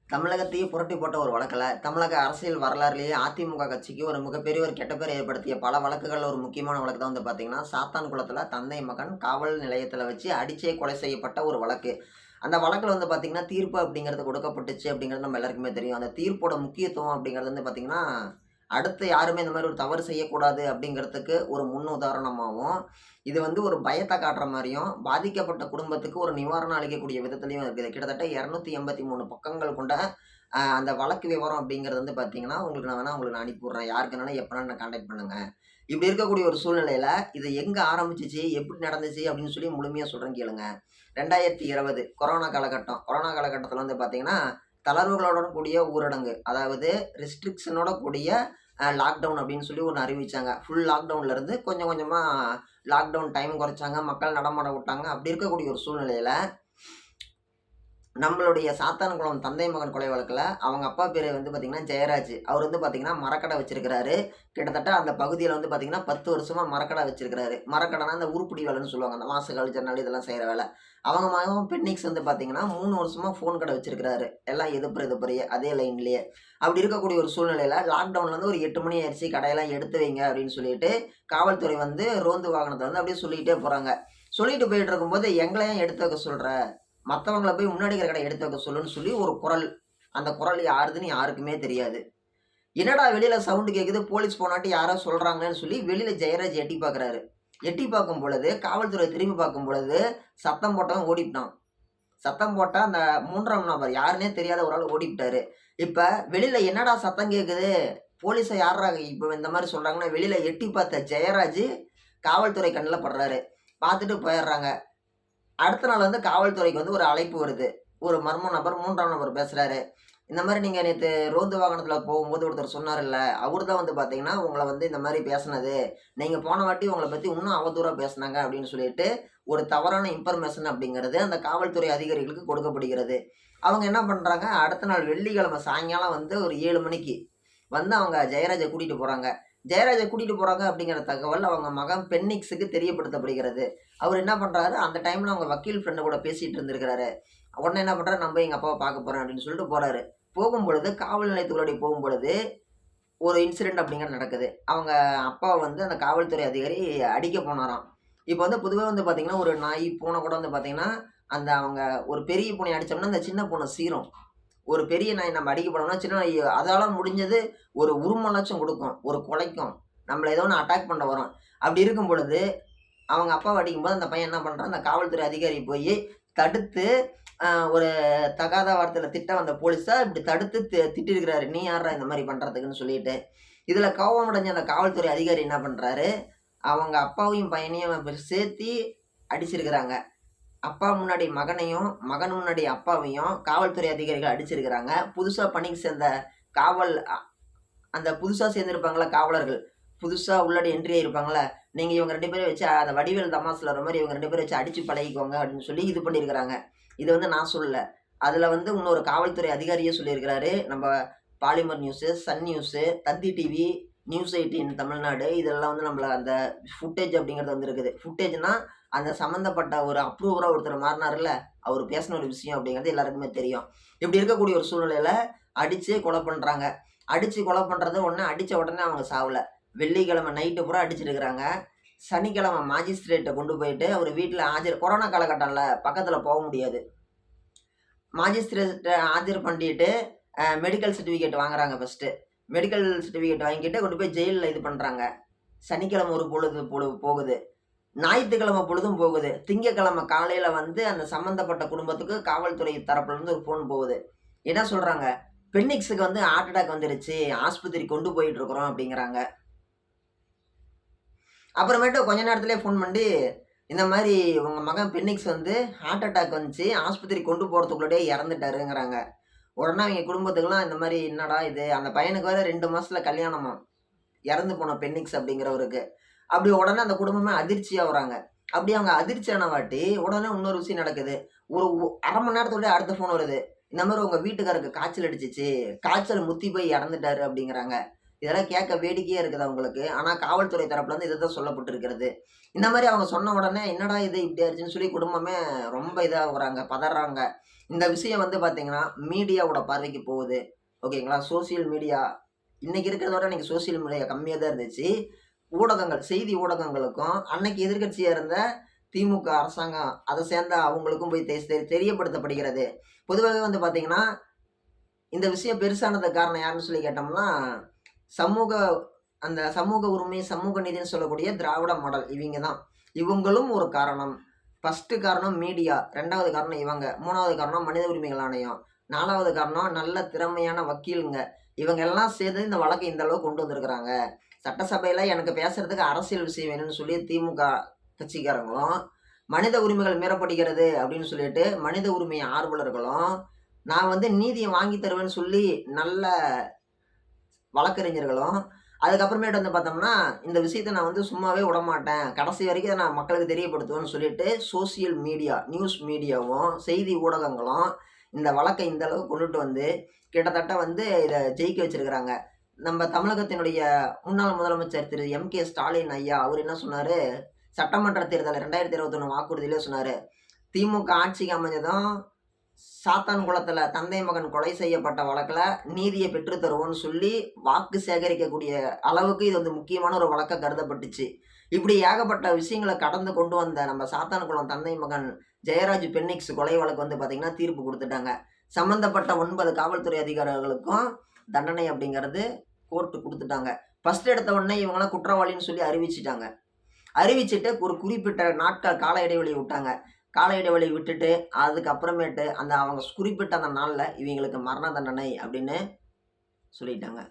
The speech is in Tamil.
தமிழகத்தையே புரட்டி போட்ட ஒரு வழக்குல, தமிழக அரசியல் வரலாறுலேயே அதிமுக கட்சிக்கு ஒரு மிகப்பெரிய ஒரு கெட்ட பேர் ஏற்படுத்திய பல வழக்குகள்ல ஒரு முக்கியமான வழக்கு தான் வந்து பார்த்தீங்கன்னா, சாத்தான்குளத்தில தந்தை மகன் காவல் நிலையத்தில வச்சு அடிச்சே கொலை செய்யப்பட்ட ஒரு வழக்கு. அந்த வழக்குல வந்து பார்த்தீங்கன்னா, தீர்ப்பு அப்படிங்கிறது கொடுக்கப்பட்டுச்சு அப்படிங்கிறது நம்ம எல்லாருக்குமே தெரியும். அந்த தீர்ப்போட முக்கியத்துவம் அப்படிங்கிறது வந்து பார்த்தீங்கன்னா, அடுத்து யாருமே இந்த மாரி ஒரு தவறு செய்யக்கூடாது அப்படிங்கிறதுக்கு ஒரு முன் உதாரணமாவும், இது வந்து ஒரு பயத்த காட்டுற மாரியும், பாதிக்கப்பட்ட குடும்பத்துக்கு ஒரு நிவாரணம் அளிக்கக்கூடிய விதத்திலயும் இருக்குது. கிட்டத்தட்ட 283 பக்கங்கள் கொண்ட அந்த வழக்கு விவரம் அப்படிங்கிறது வந்து பார்த்தீங்கன்னா, உங்களுக்கு நான் அனுப்பி விடுறேன். யாருக்குனாலும் எப்பனாலும் என்ன கான்டாக்ட் பண்ணுங்க. இப்படி இருக்கக்கூடிய ஒரு சூழ்நிலையில, இது எங்க ஆரம்பிச்சுச்சு, எப்படி நடந்துச்சு அப்படின்னு சொல்லி முழுமையா சொல்றேன் கேளுங்க. 2020 கொரோனா காலகட்டம். கொரோனா காலகட்டத்தில வந்து பார்த்தீங்கன்னா, தளர்வுகளோட கூடிய ஊரடங்கு. அதாவது ரெஸ்ட்ரிக்ஷனோட கூடிய லாக்டவுன் அப்படின்னு சொல்லி ஒண்ணு அறிவிச்சாங்க. ஃபுல் லாக்டவுன்ல இருந்து கொஞ்சம் கொஞ்சமா லாக்டவுன் டைம் குறைச்சாங்க. மக்கள் நடமாட விட்டாங்க. அப்படி இருக்கக்கூடிய ஒரு சூழ்நிலையில நம்மளுடைய சாத்தான்குளம் தந்தை மகன் கொலை வழக்குல, அவங்க அப்பா பேரு வந்து பார்த்தீங்கன்னா, ஜெயராஜ். அவரு வந்து பார்த்தீங்கன்னா, மரக்கடை வச்சிருக்கிறாரு. கிட்டத்தட்ட அந்த பகுதியில வந்து பார்த்தீங்கன்னா, 10 வருஷமா மரக்கடை வச்சிருக்கிறாரு. மரக்கடைனா அந்த உருப்படி வேலைன்னு சொல்லுவாங்க. அந்த வாசகால், ஜன்னல் இதெல்லாம் செய்ற வேலை. அவங்க மகன் பென்னிக்ஸ் வந்து பார்த்தீங்கன்னா, 3 வருஷமா ஃபோன் கடை வச்சிருக்கிறாரு. எல்லாம் எதிர்ப்புறயே அதே லைன்லயே. அப்படி இருக்கக்கூடிய ஒரு சூழ்நிலையில, லாக்டவுன்ல இருந்து ஒரு 8 மணி ஆயிருச்சு. கடையெல்லாம் எடுத்து வைங்க அப்படின்னு சொல்லிட்டு, காவல்துறை வந்து ரோந்து வாகனத்த வந்து அப்படியே சொல்லிட்டே போறாங்க. சொல்லிட்டு போயிட்டு இருக்கும்போது, எங்கள ஏன் எடுத்து வைக்க சொல்ற? மத்தவங்கள போய் முன்னாடி இருக்கிற கடைய எடுத்து வைக்க சொல்லுன்னு சொல்லி ஒரு குரல். அந்த குரல் யாருதுன்னு யாருக்குமே தெரியாது. என்னடா வெளியில சவுண்ட் கேட்குது, போலீஸ் போனாட்டி யாரோ சொல்றாங்கன்னு சொல்லி வெளியில ஜெயராஜ் எட்டி பார்க்குறாரு. எட்டி பார்க்கும் பொழுது, காவல்துறை திரும்பி பார்க்கும் பொழுது, சத்தம் போட்டவன் ஓடிப்புட்டான். சத்தம் போட்டா அந்த 3ஆம் நபர் யாருன்னே தெரியாத ஒரு ஆள் ஓடிப்புட்டாரு. இப்ப வெளியில என்னடா சத்தம் கேட்குது? போலீஸ யார்றா இப்ப இந்த மாரி சொல்றாங்கன்னா, வெளியில எட்டி பார்த்த ஜெயராஜ் காவல்துறை கண்ணுல படுறாரு. பார்த்துட்டு போயிடுறாங்க. அடுத்த நாள் வந்து காவல்துறைக்கு வந்து ஒரு அழைப்பு வருது. ஒரு மர்ம நபர் 3ஆம் நபர் பேசுறாரு. இந்த மாரி நீங்க நேத்து ரோந்து வாகனத்துல போகும்போது ஒருத்தர் சொன்னாருல்ல, அவரு தான் வந்து பார்த்தீங்கன்னா, உங்கள வந்து இந்த மாரி பேசுனது. நீங்க போன வாட்டி உங்கள பத்தி இன்னும் அவதூறா பேசுனாங்க அப்படின்னு சொல்லிட்டு, ஒரு தவறான இன்ஃபர்மேஷன் அப்படிங்கிறது அந்த காவல்துறை அதிகாரிகளுக்கு கொடுக்கப்படுகிறது. அவங்க என்ன பண்றாங்க, அடுத்த நாள் வெள்ளிக்கிழமை சாயங்காலம் வந்து ஒரு 7 மணிக்கு வந்து அவங்க ஜெயராஜ கூட்டிட்டு போறாங்க. ஜெயராஜ கூட்டிட்டு போறாங்க அப்படிங்கிற தகவல் அவங்க மகன் பென்னிக்ஸுக்கு தெரியப்படுத்தப்படுகிறது. அவரு என்ன பண்றாரு, அந்த டைம்ல அவங்க வக்கீல் ஃப்ரெண்ட் கூட பேசிட்டு இருந்திருக்கிறாரு. உடனே என்ன பண்றாரு, "நான் போய் எங்க அப்பாவ பார்க்க போறேன்" அப்படின்னு சொல்லிட்டு போறாரு. போகும்பொழுது காவல் நிலையத்துக்குள்ளடி போகும்பொழுது, ஒரு இன்சிடென்ட் அப்படிங்கிறது நடக்குது. அவங்க அப்பாவ வந்து அந்த காவல்துறை அதிகாரி அடிக்க போனாராம். இப்ப வந்து பொதுவா வந்து பார்த்தீங்கன்னா, ஒரு நாய், பூனை கூட வந்து பார்த்தீங்கன்னா, அந்த அவங்க ஒரு பெரிய பூனைய அடிச்சோம்னா, அந்த சின்ன பூனை சீரும். ஒரு பெரிய நாய் நம்ம அடிக்க போனோம்னா, சின்ன நாய் அதால முடிஞ்சது ஒரு உருமலாச்சும் குடுக்கும். ஒரு குலைக்கும். நம்மள ஏதோ ஒண்ணு அட்டாக் பண்ண வரும். அப்படி இருக்கும் பொழுது, அவங்க அப்பாவ அடிக்கும்போது அந்த பையன் என்ன பண்றான், அந்த காவல்துறை அதிகாரி போயி தடுத்து, ஒரு தகாத வார்த்தையில திட்ட வந்த போலீஸ இப்படி தடுத்து திட்டியிருக்கிறாரு. "நீ யார்றா இந்த மாரி பண்றதுக்குன்னு" சொல்லிட்டு. இதுல கோவம் அடைஞ்ச அந்த காவல்துறை அதிகாரி என்ன பண்றாரு, அவங்க அப்பாவையும் பையனையும் சேர்த்தி அடிச்சிருக்கிறாங்க. அப்பா முன்னாடி மகனையும், மகன் முன்னாடி அப்பாவையும் காவல்துறை அதிகாரிகள் அடிச்சிருக்கிறாங்க. புதுசா பணிக்கு சேர்ந்த காவல் அந்த புதுசா சேர்ந்திருப்பாங்கள்ல காவலர்கள். புதுசா உள்ளாடி என்ட்ரி ஆயிருப்பாங்கள்ல, நீங்க இவங்க 2 பேரையும் வச்சு அந்த வடிவேலு தமாஸ்ல வர மாரி இவங்க 2 பேரையும் வச்சு அடிச்சு பழகிக்கோங்க அப்படின்னு சொல்லி இது பண்ணியிருக்கிறாங்க. இது வந்து நான் சொல்லல. அதுல வந்து இன்னொரு காவல்துறை அதிகாரியே சொல்லியிருக்கிறாரு. நம்ம பாலிமர் நியூஸு, சன் நியூஸு, தந்தி டிவி, நியூஸ் 18 தமிழ்நாடு இதெல்லாம் வந்து நம்மள அந்த ஃபுட்டேஜ் அப்படிங்கிறது வந்திருக்குது. ஃபுட்டேஜ்னா அந்த சம்மந்தப்பட்ட ஒரு அப்ரூவரா ஒருத்தர் மாறுனாருல்ல, அவரு பேசின ஒரு விஷயம் அப்படிங்கிறது எல்லாருக்குமே தெரியும். இப்படி இருக்கக்கூடிய ஒரு சூழ்நிலையில அடிச்சு கொலை பண்றாங்க. அடிச்சு கொலை பண்றது ஒண்ணு, அடிச்ச உடனே அவங்க சாவல. வெள்ளிக்கிழமை நைட்டு பூரா அடிச்சிருக்கிறாங்க. சனிக்கிழமை மாஜிஸ்ட்ரேட்ட கொண்டு போயிட்டு அவரு வீட்ல கொரோனா காலகட்டம்ல பக்கத்துல போக முடியாது. மாஜிஸ்ட்ரேட்ட ஆஜர் பண்ணிட்டு, மெடிக்கல் சர்டிஃபிகேட் வாங்குறாங்க ஃபர்ஸ்ட்டு. மெடிக்கல் சர்டிஃபிகேட் வாங்கிட்டு கொண்டு போய் ஜெயில்ல இது பண்றாங்க. சனிக்கிழமை ஒரு பொழுது போகுது. ஞாயித்துக்கிழமை பொழுதும் போகுது. திங்கட்கிழமை காலையில வந்து அந்த சம்மந்தப்பட்ட குடும்பத்துக்கு காவல்துறை தரப்புல இருந்து ஒரு ஃபோன் போகுது. என்ன சொல்றாங்க, "பென்னிக்ஸுக்கு வந்து ஹார்ட் அட்டாக் வந்துருச்சு. ஆஸ்பத்திரி கொண்டு போயிட்டு இருக்கிறோம்" அப்படிங்கிறாங்க. அப்புறமேட்டு கொஞ்ச நேரத்திலேயே ஃபோன் பண்ணி, இந்த மாரி உங்க மகன் பென்னிக்ஸ் வந்து ஹார்ட் அட்டாக் வந்துச்சு. ஆஸ்பத்திரி கொண்டு போறதுக்குள்ளயே இறந்துட்டாருங்கிறாங்க. உடனே அவிங்க குடும்பத்துக்குலாம் இந்த மாரி என்னடா இது? அந்த பையனுக்கு வேற 2 மாசத்துல கல்யாணமாம். இறந்து போன பென்னிக்ஸ் அப்படிங்கிறவருக்கு. அப்படி உடனே அந்த குடும்பமே அதிர்ச்சியாவுறாங்க. அப்படி அவங்க அதிர்ச்சியானவாட்டி, உடனே இன்னொரு விஷயம் நடக்குது. ஒரு 1/2 மணி நேரத்துக்குள்ளயே அடுத்த ஃபோன் வருது. இந்த மாரி உங்க வீட்டுக்காரருக்கு காய்ச்சல் அடிச்சுச்சு. காய்ச்சல் முத்தி போய் இறந்துட்டாரு அப்படிங்கிறாங்க. இதெல்லாம் கேட்க வேடிக்கையா இருக்குதா உங்களுக்கு? ஆனா காவல்துறை தரப்புல இருந்து இதுதான் சொல்லப்பட்டிருக்கிறது. இந்த மாரி அவங்க சொன்ன உடனே, என்னடா இது இப்படி ஆயிருச்சுன்னு சொல்லி குடும்பமே ரொம்ப இதாகுறாங்க, பதர்றாங்க. இந்த விஷயம் வந்து பார்த்தீங்கன்னா, மீடியாவோட பார்வைக்கு போகுது. ஓகேங்களா? சோசியல் மீடியா இன்னைக்கு இருக்கிறத விட அன்னைக்கு சோசியல் மீடியா கம்மியா தான் இருந்துச்சு. ஊடகங்கள், செய்தி ஊடகங்களுக்கும் அன்னைக்கு எதிர்க்கட்சியா இருந்த திமுக அரசாங்கம், அத சேர்ந்த அவங்களுக்கும் போய் தெரியப்படுத்தப்படுகிறது. பொதுவாவே வந்து பார்த்தீங்கன்னா, இந்த விஷயம் பெருசானதுக்கு காரணம் யாருன்னு சொல்லி கேட்டோம்னா, சமூக அந்த சமூக உரிமை, சமூக நீதின்னு சொல்லக்கூடிய திராவிட மாடல் இவிங்க தான். இவங்களும் ஒரு காரணம். ஃபர்ஸ்ட்டு காரணம் மீடியா, 2வது காரணம் இவங்க, 3வது காரணம் மனித உரிமைகள் ஆணையம், 4வது காரணம் நல்ல திறமையான வக்கீலுங்க. இவங்க எல்லாம் சேர்ந்து இந்த வழக்க இந்த அளவுக்கு கொண்டு வந்திருக்கிறாங்க. சட்டசபையில எனக்கு பேசுறதுக்கு அரசியல் விஷயம் வேணும்னு சொல்லி திமுக கட்சிக்காரங்களும், மனித உரிமைகள் மீறப்படுகிறது அப்படின்னு சொல்லிட்டு மனித உரிமை ஆர்வலர்களும், நான் வந்து நீதிய வாங்கி தருவேன்னு சொல்லி நல்ல வழக்கறிஞர்களும், அதுக்கப்புறமேட்டு வந்து பார்த்தோம்னா, இந்த விஷயத்த நான் வந்து சும்மாவே விடமாட்டேன். கடைசி வரைக்கும் இத நான் மக்களுக்கு தெரியப்படுத்துவேன்னு சொல்லிட்டு, சோசியல் மீடியா, நியூஸ் மீடியாவும், செய்தி ஊடகங்களும் இந்த வழக்க இந்த அளவுக்கு கொண்டுட்டு வந்து, கிட்டத்தட்ட வந்து இத ஜெயிக்க வச்சிருக்கிறாங்க. நம்ம தமிழகத்தினுடைய முன்னாள் முதலமைச்சர் திரு எம்.கே. ஸ்டாலின் ஐயா, அவரு என்ன சொன்னாரு, சட்டமன்ற தேர்தல் 2021 வாக்குறுதியிலே சொன்னாரு, திமுக ஆட்சிக்கு அமைஞ்சதும் சாத்தான்குளத்துல தந்தை மகன் கொலை செய்யப்பட்ட வழக்குல நீதிய பெற்றுத் தருவோம்ன்னு சொல்லி வாக்கு சேகரிக்கக்கூடிய அளவுக்கு இது வந்து முக்கியமான ஒரு வழக்கா கருதப்பட்டுச்சு. இப்படி ஏகப்பட்ட விஷயங்கள கடந்து கொண்டு வந்த நம்ம சாத்தான்குளம் தந்தை மகன் ஜெயராஜ் பென்னிக்ஸ் கொலை வழக்கு வந்து பார்த்தீங்கன்னா, தீர்ப்பு குடுத்துட்டாங்க. சம்மந்தப்பட்ட 9 காவல்துறை அதிகாரிகளுக்கும் தண்டனை அப்படிங்கிறது கோர்ட் குடுத்துட்டாங்க. ஃபர்ஸ்ட் எடுத்த உடனே இவங்கலாம் குற்றவாளின்னு சொல்லி அறிவிச்சுட்டாங்க. அறிவிச்சுட்டு ஒரு குறிப்பிட்ட நாட்கள் கால இடைவெளி விட்டாங்க. கால இடைவெளி விட்டுட்டு, அதுக்கப்புறமேட்டு அந்த அவங்க குறிப்பிட்ட அந்த நாள்ல இவங்களுக்கு மரண தண்டனை அப்படின்னு சொல்லிட்டாங்க.